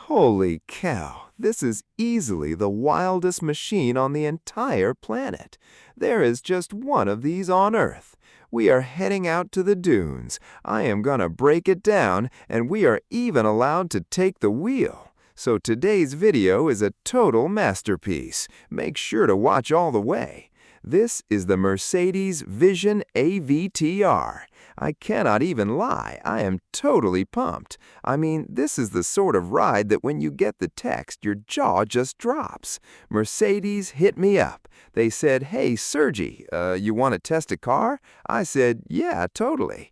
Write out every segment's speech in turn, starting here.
Holy cow, this is easily the wildest machine on the entire planet. There is just one of these on Earth. We are heading out to the dunes. I am gonna break it down, and we are even allowed to take the wheel. So today's video is a total masterpiece. Make sure to watch all the way. This is the Mercedes Vision AVTR. I cannot even lie, I am totally pumped. I mean, this is the sort of ride that when you get the text, your jaw just drops. Mercedes hit me up. They said, "Hey, Sergi, you want to test a car?" I said, "Yeah, totally."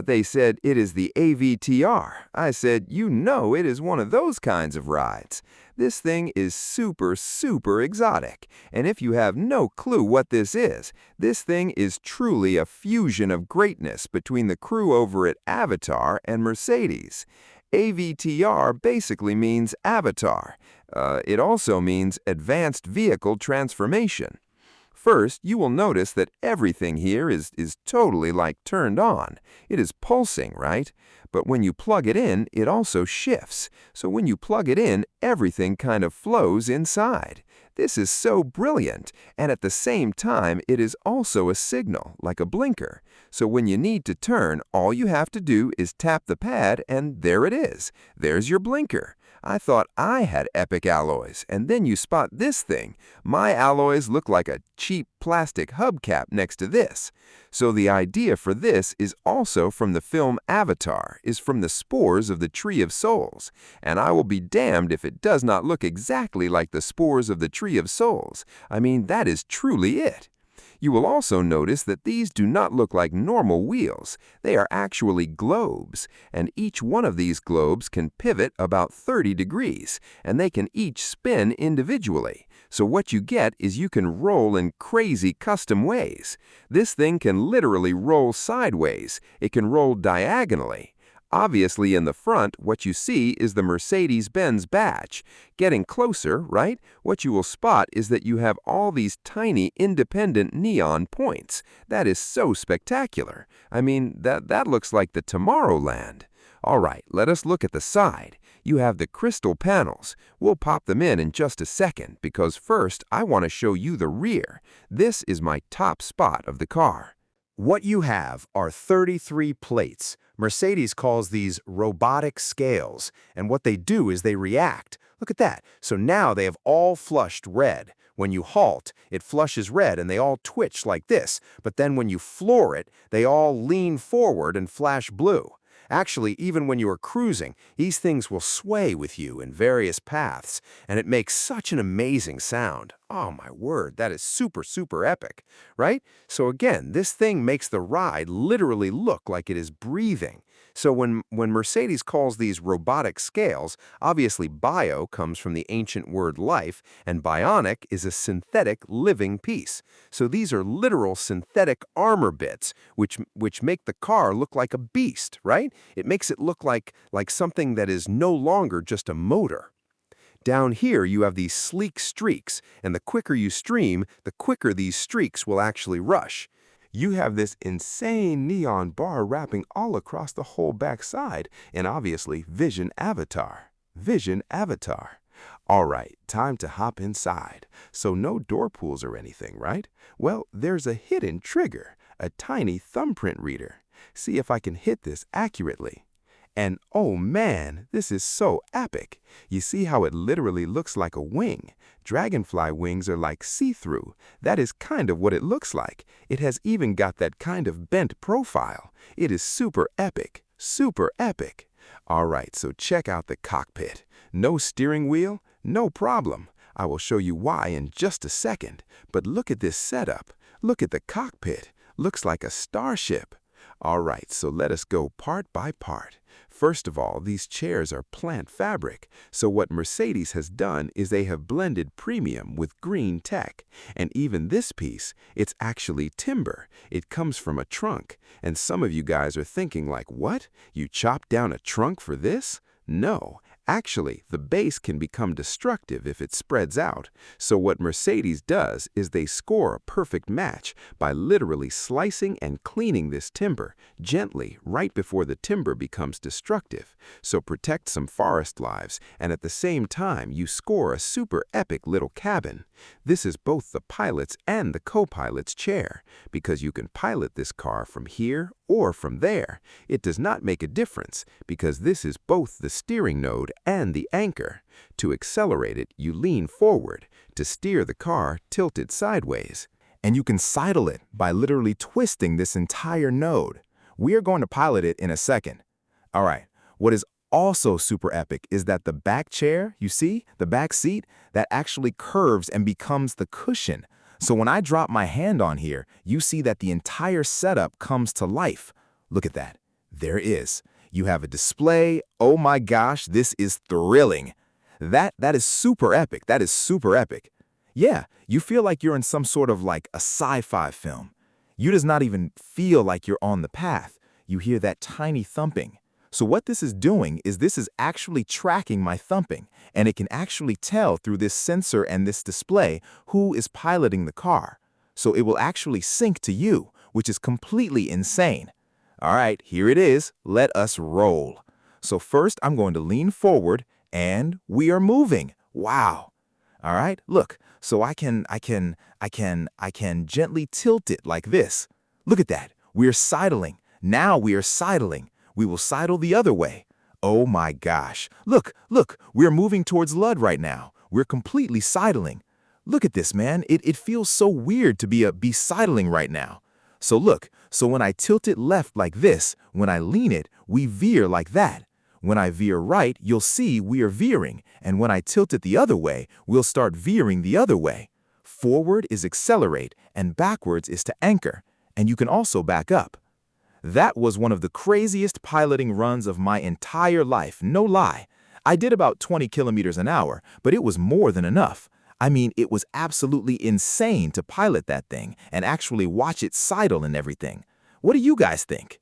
They said, "It is the AVTR." I said, "You know it is one of those kinds of rides." This thing is super exotic. And if you have no clue what this thing is truly a fusion of greatness between the crew over at Avatar and Mercedes. AVTR basically means Avatar. It also means Advanced Vehicle Transformation. First, you will notice that everything here is totally like turned on. It is pulsing, right? But when you plug it in, it also shifts. So when you plug it in, everything kind of flows inside. This is so brilliant, and at the same time, it is also a signal, like a blinker. So when you need to turn, all you have to do is tap the pad, and there it is. There's your blinker. I thought I had epic alloys, and then you spot this thing. My alloys look like a cheap plastic hubcap next to this. So the idea for this is also from the film Avatar, is from the spores of the Tree of Souls. And I will be damned if it does not look exactly like the spores of the Tree of Souls. I mean, that is truly it. You will also notice that these do not look like normal wheels. They are actually globes, and each one of these globes can pivot about 30 degrees, and they can each spin individually. So what you get is you can roll in crazy custom ways. This thing can literally roll sideways. It can roll diagonally. Obviously, in the front, what you see is the Mercedes-Benz badge. Getting closer, right, what you will spot is that you have all these tiny independent neon points. That is so spectacular. I mean, that looks like the Tomorrowland. All right, let us look at the side. You have the crystal panels. We'll pop them in just a second, because first, I want to show you the rear. This is my top spot of the car. What you have are 33 plates. Mercedes calls these robotic scales, and what they do is they react. Look at that. So now they have all flushed red. When you halt, it flushes red and they all twitch like this, but then when you floor it, they all lean forward and flash blue. Actually, even when you are cruising, these things will sway with you in various paths, and it makes such an amazing sound. Oh my word, that is super epic, right? So again, this thing makes the ride literally look like it is breathing. So when Mercedes calls these robotic scales, obviously bio comes from the ancient word life, and bionic is a synthetic living piece. So these are literal synthetic armor bits, which make the car look like a beast, right? It makes it look like something that is no longer just a motor. Down here, you have these sleek streaks, and the quicker you stream, the quicker these streaks will actually rush. You have this insane neon bar wrapping all across the whole backside, and obviously Vision Avatar. Vision Avatar. All right, time to hop inside. So no door pulls or anything, right? Well, there's a hidden trigger, a tiny thumbprint reader. See if I can hit this accurately. And oh man, this is so epic. You see how it literally looks like a wing. Dragonfly wings are like see-through. That is kind of what it looks like. It has even got that kind of bent profile. It is super epic. Super epic. All right, so check out the cockpit. No steering wheel? No problem. I will show you why in just a second. But look at this setup. Look at the cockpit. Looks like a starship. All right, so let us go part by part. First of all, these chairs are plant fabric, so what Mercedes has done is they have blended premium with green tech. And even this piece, it's actually timber. It comes from a trunk. And some of you guys are thinking like, what? You chopped down a trunk for this? No, Actually, the base can become destructive if it spreads out. So what Mercedes does is they score a perfect match by literally slicing and cleaning this timber gently right before the timber becomes destructive. So protect some forest lives, and at the same time you score a super epic little cabin. This is both the pilot's and the co-pilot's chair, because you can pilot this car from here or from there. It does not make a difference, because this is both the steering node and the anchor. To accelerate it, you lean forward. To steer the car, tilt it sideways. And you can sidle it by literally twisting this entire node. We are going to pilot it in a second. All right, what is also super epic is that the back chair, you see, the back seat, that actually curves and becomes the cushion. So when I drop my hand on here, you see that the entire setup comes to life. Look at that. There it is. You have a display. Oh my gosh, this is thrilling. That is super epic. That is super epic. Yeah, you feel like you're in some sort of like a sci-fi film. You does not even feel like you're on the path. You hear that tiny thumping. So what this is doing is this is actually tracking my thumping, and it can actually tell through this sensor and this display who is piloting the car. So it will actually sync to you, which is completely insane. All right, here it is. Let us roll. So first I'm going to lean forward, and we are moving. Wow. All right, look. So I can gently tilt it like this. Look at that. We are sidling. Now we are sidling. We will sidle the other way. Oh my gosh. Look, we're moving towards Lud right now. We're completely sidling. Look at this, man. It feels so weird to be sidling right now. So look, so when I tilt it left like this, when I lean it, we veer like that. When I veer right, you'll see we are veering. And when I tilt it the other way, we'll start veering the other way. Forward is accelerate, and backwards is to anchor. And you can also back up. That was one of the craziest piloting runs of my entire life, no lie. I did about 20 kilometers an hour, but it was more than enough. I mean, it was absolutely insane to pilot that thing and actually watch it sidle and everything. What do you guys think?